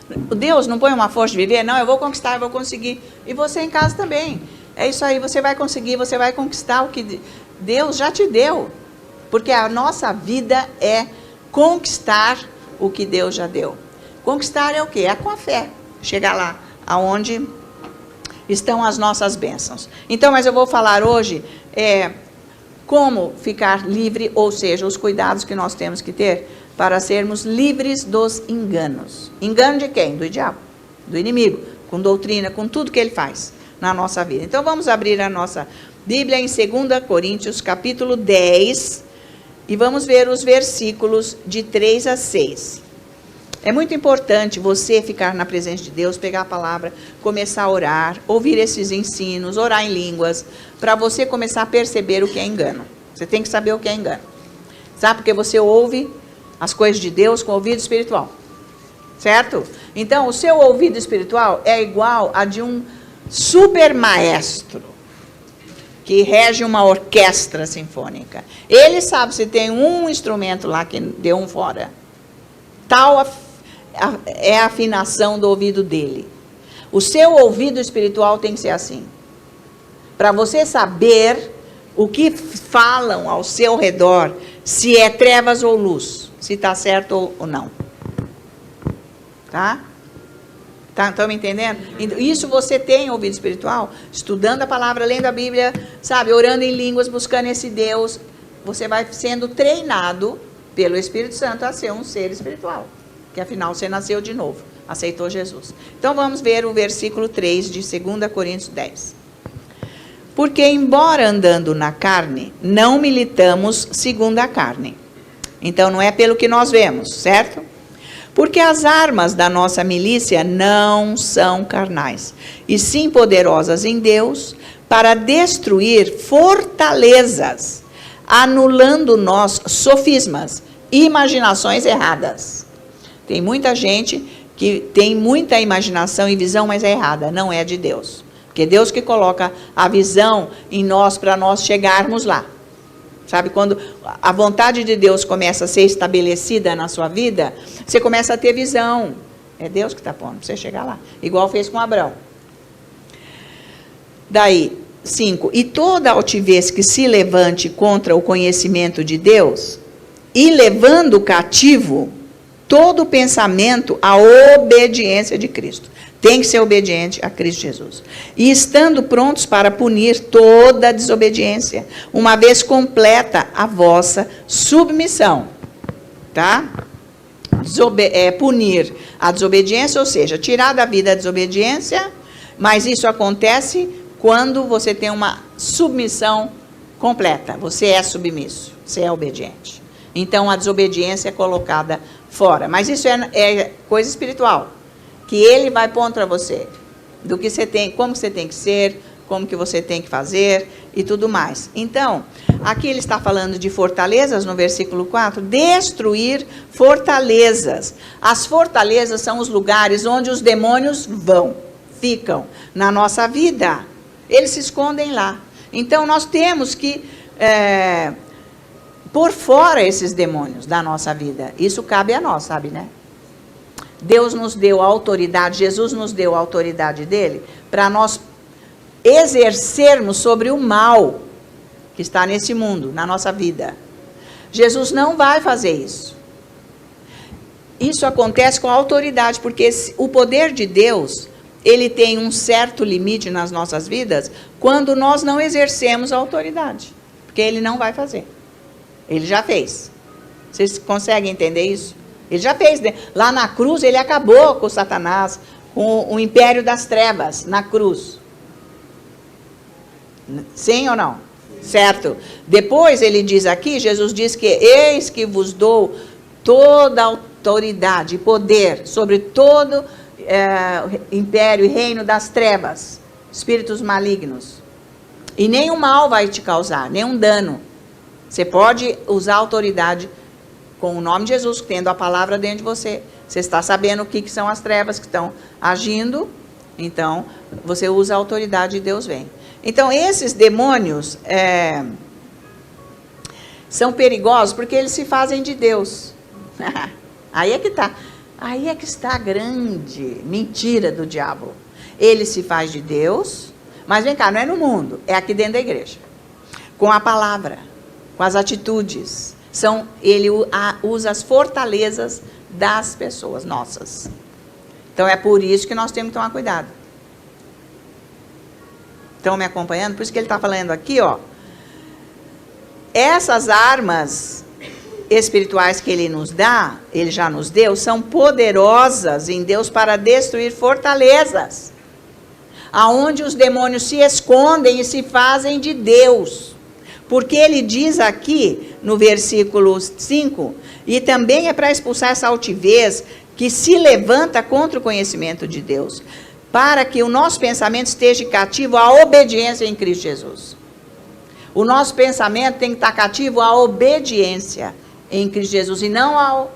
Deus não põe uma força de viver? Não, eu vou conquistar, eu vou conseguir. E você em casa também. É isso aí, você vai conseguir, você vai conquistar o que Deus já te deu. Porque a nossa vida é conquistar o que Deus já deu. Conquistar é o quê? É com a fé. Chegar lá, aonde estão as nossas bênçãos. Então, mas eu vou falar hoje como ficar livre, ou seja, os cuidados que nós temos que ter para sermos livres dos enganos. Engano de quem? Do diabo, do inimigo, com doutrina, com tudo que ele faz na nossa vida. Então, vamos abrir a nossa Bíblia em 2 Coríntios, capítulo 10, e vamos ver os versículos de 3 a 6. É muito importante você ficar na presença de Deus, pegar a palavra, começar a orar, ouvir esses ensinos, orar em línguas, para você começar a perceber o que é engano. Você tem que saber o que é engano. Sabe? Porque você ouve as coisas de Deus com ouvido espiritual. Certo? Então, o seu ouvido espiritual é igual a de um super maestro que rege uma orquestra sinfônica. Ele sabe se tem um instrumento lá que deu um fora. Tal é a afinação do ouvido dele. O seu ouvido espiritual tem que ser assim. Para você saber o que falam ao seu redor, se é trevas ou luz, se está certo ou não. Tá? Estão me entendendo? Isso você tem ouvido espiritual, estudando a palavra, lendo a Bíblia, sabe, orando em línguas, buscando esse Deus. Você vai sendo treinado pelo Espírito Santo a ser um ser espiritual. Que afinal você nasceu de novo, aceitou Jesus. Então vamos ver o versículo 3 de 2 Coríntios 10. Porque embora andando na carne, não militamos segundo a carne. Então não é pelo que nós vemos, certo? Porque as armas da nossa milícia não são carnais, e sim poderosas em Deus para destruir fortalezas, anulando nós sofismas, imaginações erradas. Tem muita gente que tem muita imaginação e visão, mas é errada, não é de Deus. Porque é Deus que coloca a visão em nós para nós chegarmos lá. Sabe, quando a vontade de Deus começa a ser estabelecida na sua vida, você começa a ter visão. É Deus que está pondo para você chegar lá. Igual fez com Abraão. Daí, 5. E toda altivez que se levante contra o conhecimento de Deus, e levando cativo todo pensamento à obediência de Cristo. Tem que ser obediente a Cristo Jesus. E estando prontos para punir toda desobediência, uma vez completa a vossa submissão. Tá? Punir a desobediência, ou seja, tirar da vida a desobediência, mas isso acontece quando você tem uma submissão completa. Você é submisso, você é obediente. Então a desobediência é colocada fora. Mas isso é coisa espiritual, que ele vai pôr para você, do que você tem, como você tem que ser, como que você tem que fazer e tudo mais. Então, aqui ele está falando de fortalezas no versículo 4, destruir fortalezas. As fortalezas são os lugares onde os demônios ficam na nossa vida. Eles se escondem lá. Então, nós temos que pôr fora esses demônios da nossa vida. Isso cabe a nós, sabe, né? Deus nos deu a autoridade, Jesus nos deu a autoridade dele, para nós exercermos sobre o mal que está nesse mundo, na nossa vida. Jesus não vai fazer isso. Isso acontece com a autoridade, porque o poder de Deus, ele tem um certo limite nas nossas vidas, quando nós não exercemos a autoridade. Porque ele não vai fazer. Ele já fez. Vocês conseguem entender isso? Ele já fez. Lá na cruz, ele acabou com Satanás, com o império das trevas, na cruz. Sim ou não? Certo. Depois ele diz aqui, Jesus diz que eis que vos dou toda a autoridade e poder sobre todo império e reino das trevas, espíritos malignos. E nenhum mal vai te causar, nenhum dano. Você pode usar a autoridade com o nome de Jesus, tendo a palavra dentro de você. Você está sabendo o que são as trevas que estão agindo, então você usa a autoridade e Deus vem. Então esses demônios são perigosos porque eles se fazem de Deus. Aí é que está. Aí é que está a grande mentira do diabo. Ele se faz de Deus, mas vem cá, não é no mundo, é aqui dentro da igreja. Com a palavra, com as atitudes. Ele usa as fortalezas das pessoas nossas. Então é por isso que nós temos que tomar cuidado. Estão me acompanhando? Por isso que ele está falando aqui, ó. Essas armas espirituais que ele nos dá, ele já nos deu, são poderosas em Deus para destruir fortalezas. Aonde os demônios se escondem e se fazem de Deus. Porque ele diz aqui, no versículo 5, e também é para expulsar essa altivez que se levanta contra o conhecimento de Deus, para que o nosso pensamento esteja cativo à obediência em Cristo Jesus. O nosso pensamento tem que estar cativo à obediência em Cristo Jesus, e não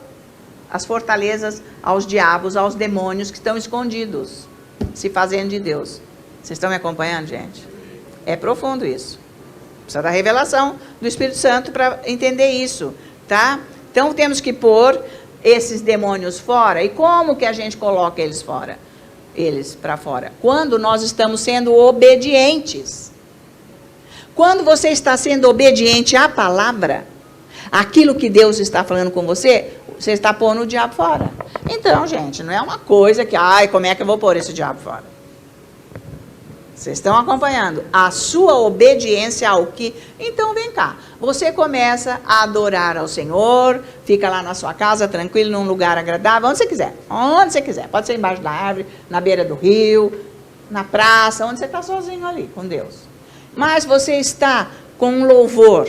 às fortalezas, aos diabos, aos demônios que estão escondidos, se fazendo de Deus. Vocês estão me acompanhando, gente? É profundo isso. Precisa da revelação do Espírito Santo para entender isso, tá? Então temos que pôr esses demônios fora. E como que a gente coloca eles fora? Eles para fora. Quando nós estamos sendo obedientes. Quando você está sendo obediente à palavra, aquilo que Deus está falando com você, você está pondo o diabo fora. Então, gente, não é uma coisa que, como é que eu vou pôr esse diabo fora? Vocês estão acompanhando? A sua obediência ao que... Então, vem cá. Você começa a adorar ao Senhor, fica lá na sua casa, tranquilo, num lugar agradável, onde você quiser. Onde você quiser. Pode ser embaixo da árvore, na beira do rio, na praça, onde você está sozinho ali, com Deus. Mas você está com um louvor,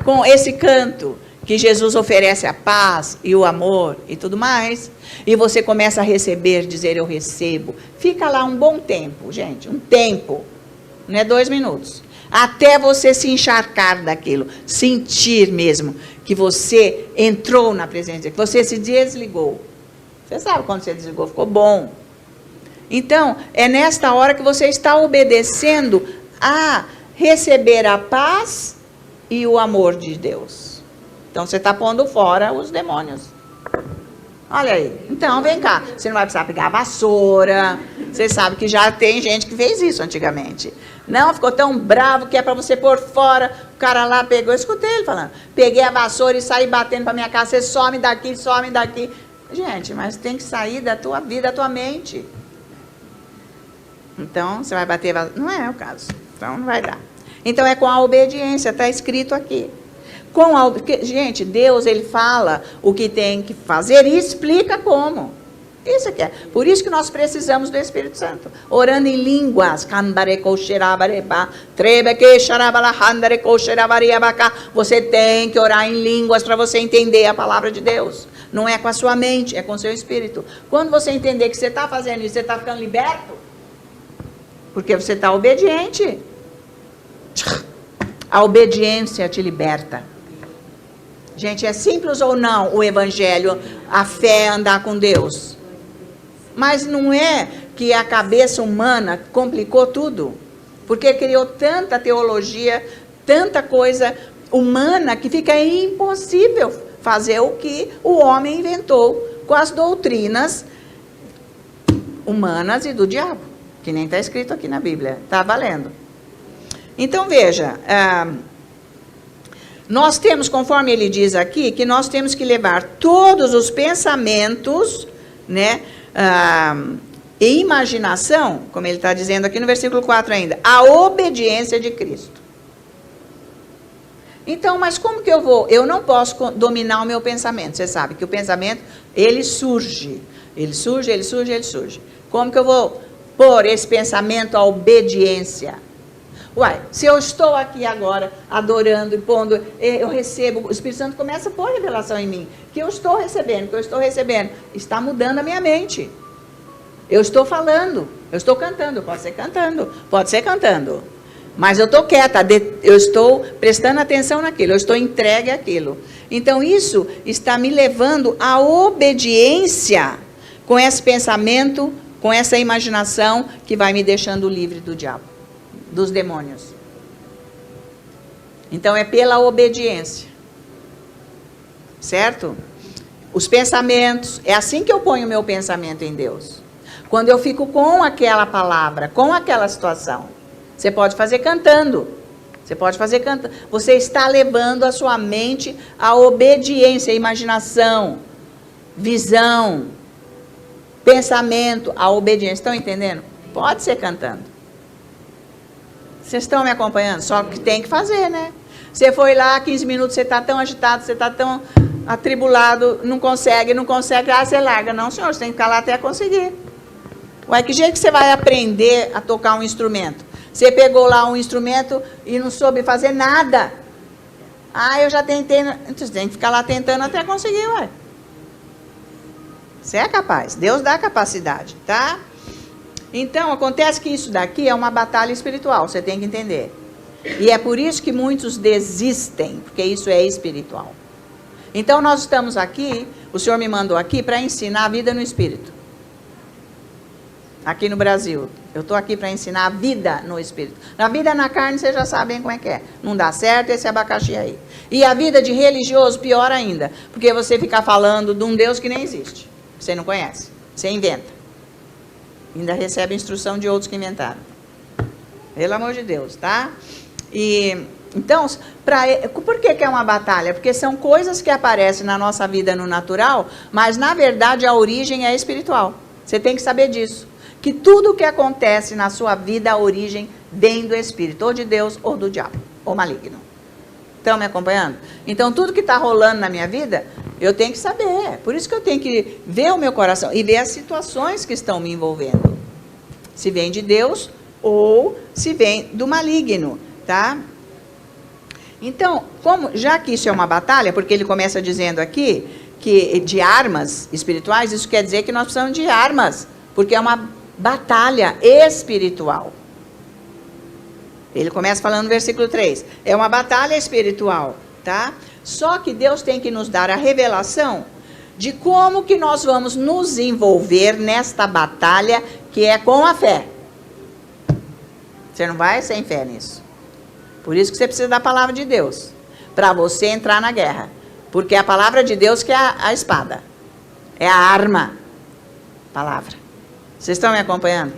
com esse canto que Jesus oferece a paz e o amor e tudo mais, e você começa a receber, dizer eu recebo. Fica lá um bom tempo, gente, um tempo, não é 2 minutos, até você se encharcar daquilo, sentir mesmo que você entrou na presença, que você se desligou. Você sabe quando você desligou, ficou bom. Então, é nesta hora que você está obedecendo a receber a paz e o amor de Deus. Então, você está pondo fora os demônios. Olha aí. Então, vem cá. Você não vai precisar pegar a vassoura. Você sabe que já tem gente que fez isso antigamente. Não, ficou tão bravo que é para você pôr fora. O cara lá pegou, eu escutei ele falando. Peguei a vassoura e saí batendo para minha casa. Você some daqui, some daqui. Gente, mas tem que sair da tua vida, da tua mente. Então, você vai bater... Não é o caso. Então, não vai dar. Então, é com a obediência. Está escrito aqui. Gente, Deus, ele fala o que tem que fazer e explica como. Isso aqui é. Por isso que nós precisamos do Espírito Santo. Orando em línguas. Você tem que orar em línguas para você entender a palavra de Deus. Não é com a sua mente, é com o seu espírito. Quando você entender que você está fazendo isso, você está ficando liberto, porque você está obediente. A obediência te liberta. Gente, é simples ou não o evangelho, a fé, andar com Deus? Mas não é que a cabeça humana complicou tudo? Porque criou tanta teologia, tanta coisa humana, que fica impossível fazer o que o homem inventou com as doutrinas humanas e do diabo, que nem está escrito aqui na Bíblia. Está valendo. Então, veja... nós temos, conforme ele diz aqui, que nós temos que levar todos os pensamentos, né, e imaginação, como ele está dizendo aqui no versículo 4 ainda, a obediência de Cristo. Então, mas como que eu vou? Eu não posso dominar o meu pensamento. Você sabe que o pensamento, ele surge. Ele surge, ele surge, ele surge. Como que eu vou pôr esse pensamento à obediência? Uai, se eu estou aqui agora adorando e pondo, eu recebo, o Espírito Santo começa a pôr revelação em mim, que eu estou recebendo, está mudando a minha mente. Eu estou falando, eu estou cantando, pode ser cantando, mas eu estou quieta, eu estou prestando atenção naquilo, eu estou entregue àquilo. Então isso está me levando à obediência com esse pensamento, com essa imaginação que vai me deixando livre do diabo, dos demônios. Então é pela obediência, certo? os pensamentos. É assim que eu ponho o meu pensamento em Deus. Quando eu fico com aquela palavra, com aquela situação. Você pode fazer cantando. Você pode fazer cantando. Você está levando a sua mente à obediência, à imaginação, visão, pensamento, à obediência. Estão entendendo? Pode ser cantando. Vocês estão me acompanhando? Só que tem que fazer, né? Você foi lá, 15 minutos, você está tão agitado, você está tão atribulado, não consegue, você larga. Não, senhor, você tem que ficar lá até conseguir. Ué, que jeito que você vai aprender a tocar um instrumento? Você pegou lá um instrumento e não soube fazer nada. Ah, eu já tentei. Você tem que ficar lá tentando até conseguir, ué. Você é capaz. Deus dá capacidade, tá? Então, acontece que isso daqui é uma batalha espiritual, você tem que entender. E é por isso que muitos desistem, porque isso é espiritual. Então, nós estamos aqui, o Senhor me mandou aqui para ensinar a vida no Espírito. Aqui no Brasil. Eu estou aqui para ensinar a vida no Espírito. Na vida na carne, vocês já sabem como é que é. Não dá certo esse abacaxi aí. E a vida de religioso, pior ainda. Porque você fica falando de um Deus que nem existe. Você não conhece. Você inventa. Ainda recebe instrução de outros que inventaram. Pelo amor de Deus, tá? E, então, por que é uma batalha? Porque são coisas que aparecem na nossa vida no natural, mas na verdade a origem é espiritual. Você tem que saber disso. Que tudo que acontece na sua vida, a origem vem do Espírito, ou de Deus, ou do diabo, ou maligno. Estão me acompanhando? Então, tudo que está rolando na minha vida, eu tenho que saber. Por isso que eu tenho que ver o meu coração e ver as situações que estão me envolvendo. Se vem de Deus ou se vem do maligno, tá? Então, já que isso é uma batalha, porque ele começa dizendo aqui que de armas espirituais, isso quer dizer que nós precisamos de armas, porque é uma batalha espiritual. Ele começa falando no versículo 3. É uma batalha espiritual, tá? Só que Deus tem que nos dar a revelação de como que nós vamos nos envolver nesta batalha que é com a fé. Você não vai sem fé nisso. Por isso que você precisa da palavra de Deus, para você entrar na guerra. Porque é a palavra de Deus que é a espada. É a arma. Palavra. Vocês estão me acompanhando?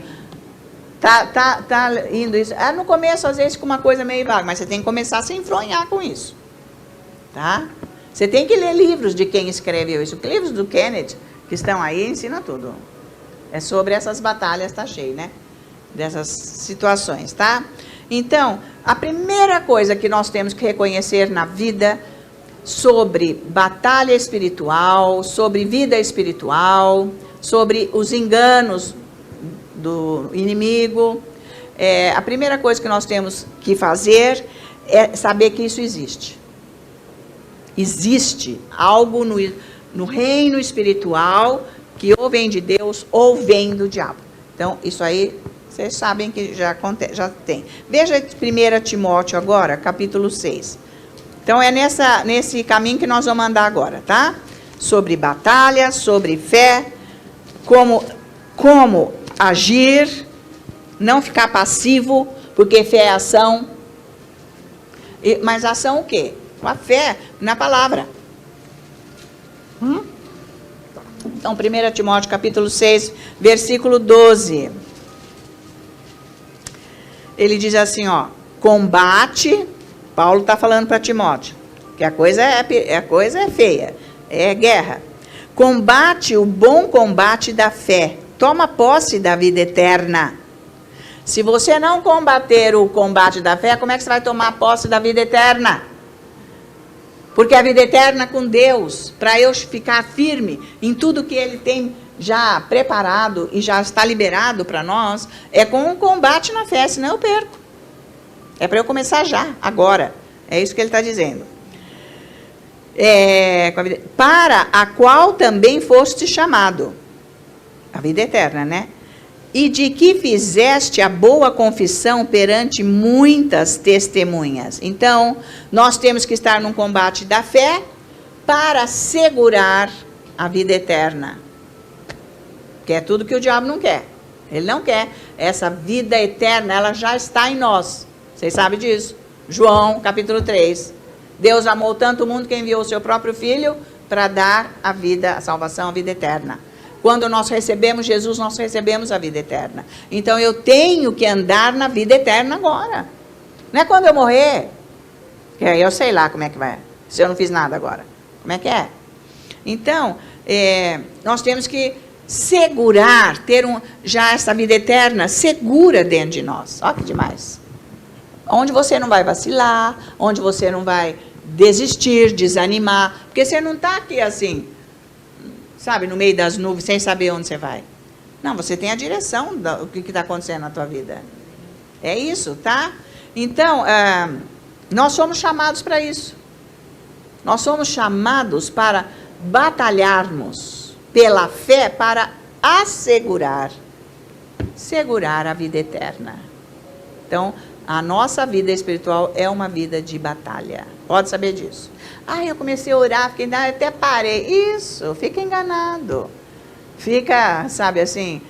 Tá indo isso. No começo, às vezes, com uma coisa meio vaga, mas você tem que começar a se enfronhar com isso. Tá? Você tem que ler livros de quem escreveu isso. Livros do Kenneth, que estão aí, ensina tudo. É sobre essas batalhas, tá cheio, né? Dessas situações, tá? Então, a primeira coisa que nós temos que reconhecer na vida sobre batalha espiritual, sobre vida espiritual, sobre os enganos do inimigo, a primeira coisa que nós temos que fazer é saber que isso existe. Existe algo no reino espiritual que ou vem de Deus ou vem do diabo. Então, isso aí, vocês sabem que já tem. Veja 1 Timóteo agora, capítulo 6. Então, é nesse caminho que nós vamos andar agora, tá? Sobre batalha, sobre fé, como agir, não ficar passivo, porque fé é ação. Mas ação o quê? Com a fé na palavra. Então, 1 Timóteo capítulo 6, versículo 12. Ele diz assim, ó, combate, Paulo está falando para Timóteo, que a coisa é feia, é guerra. Combate o bom combate da fé, toma posse da vida eterna. Se você não combater o combate da fé, como é que você vai tomar posse da vida eterna? Porque a vida eterna com Deus, para eu ficar firme em tudo que Ele tem já preparado e já está liberado para nós, é com um combate na fé, senão eu perco. É para eu começar já, agora. É isso que ele está dizendo. Para a qual também foste chamado. A vida eterna, né? E de que fizeste a boa confissão perante muitas testemunhas. Então, nós temos que estar num combate da fé para segurar a vida eterna. Que é tudo que o diabo não quer. Ele não quer. Essa vida eterna, ela já está em nós. Vocês sabem disso. João, capítulo 3. Deus amou tanto o mundo que enviou o seu próprio Filho para dar a vida, a salvação, a vida eterna. Quando nós recebemos Jesus, nós recebemos a vida eterna. Então eu tenho que andar na vida eterna agora. Não é quando eu morrer, que aí eu sei lá como é que vai, se eu não fiz nada agora. Como é que é? Então, nós temos que segurar, ter já essa vida eterna segura dentro de nós. Olha que demais. Onde você não vai vacilar, onde você não vai desistir, desanimar, porque você não está aqui assim, sabe, no meio das nuvens, sem saber onde você vai. Não, você tem a direção do que está acontecendo na tua vida. É isso, tá? Então, nós somos chamados para isso. Nós somos chamados para batalharmos pela fé para segurar a vida eterna. Então, a nossa vida espiritual é uma vida de batalha. Pode saber disso. Eu comecei a orar, fiquei, até parei. Isso, fica enganado. Fica, sabe assim,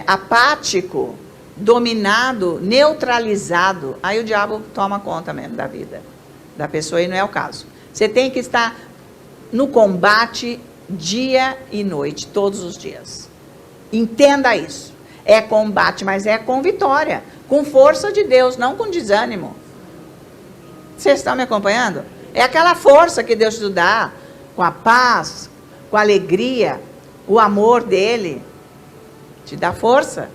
apático, dominado, neutralizado. Aí o diabo toma conta mesmo da vida da pessoa e não é o caso. Você tem que estar no combate dia e noite, todos os dias. Entenda isso. É combate, mas é com vitória. Com força de Deus, não com desânimo. Vocês estão me acompanhando? É aquela força que Deus te dá, com a paz, com a alegria, o amor dele. Te dá força.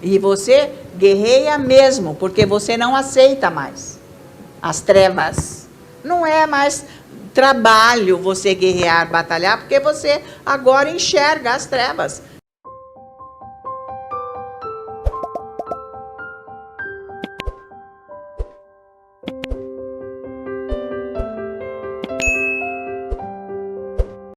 E você guerreia mesmo, porque você não aceita mais as trevas. Não é mais trabalho você guerrear, batalhar, porque você agora enxerga as trevas.